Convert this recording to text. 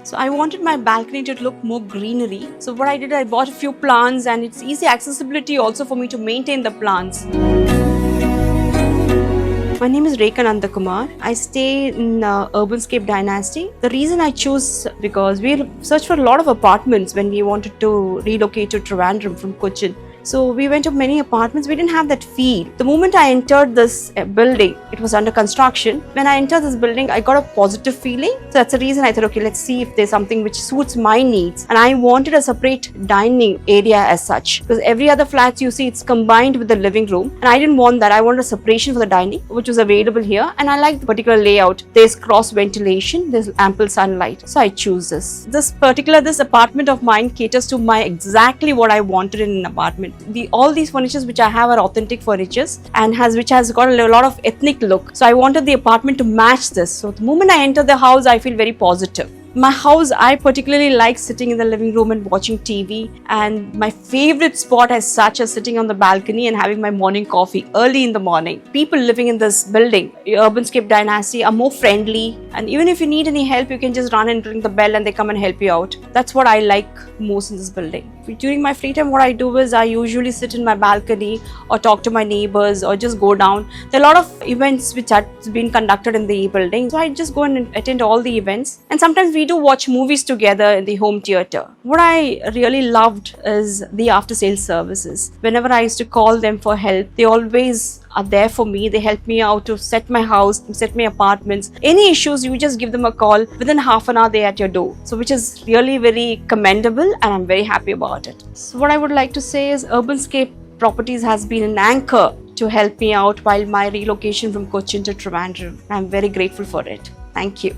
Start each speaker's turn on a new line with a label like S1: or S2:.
S1: So I wanted my balcony to look more greenery. So what I did, I bought a few plants, and it's easy accessibility also for me to maintain the plants. My name is Rekha Nandakumar. I stay in Urbanscape Dynasty. The reason I choose because we searched for a lot of apartments when we wanted to relocate to Trivandrum from Cochin. So we went to many apartments. We didn't have that feel. The moment I entered this building, it was under construction. When I entered this building, I got a positive feeling. So that's the reason I thought, okay, let's see if there's something which suits my needs. And I wanted a separate dining area as such. Because every other flat you see, it's combined with the living room. And I didn't want that. I wanted a separation for the dining, which was available here. And I like the particular layout. There's cross ventilation, there's ample sunlight. So I choose this. This apartment of mine caters to exactly what I wanted in an apartment. All these furnitures which I have are authentic furnitures and which has got a lot of ethnic look. So I wanted the apartment to match this. So the moment I enter the house, I feel very positive. My house, I particularly like sitting in the living room and watching TV, and my favorite spot as such is sitting on the balcony and having my morning coffee early in the morning. People living in this building, Urbanscape Dynasty, are more friendly, and even if you need any help, you can just run and ring the bell and they come and help you out. That's what I like most in this building. During my free time, what I do is I usually sit in my balcony or talk to my neighbors or just go down. There are a lot of events which have been conducted in the building, so I just go and attend all the events, and sometimes we do watch movies together in the home theatre. What I really loved is the after sales services. Whenever I used to call them for help, they always are there for me. They help me out to set my house, set my apartments. Any issues, you just give them a call. Within half an hour, they're at your door. So which is really very commendable, and I'm very happy about it. So what I would like to say is Urbanscape Properties has been an anchor to help me out while my relocation from Cochin to Trivandrum. I'm very grateful for it. Thank you.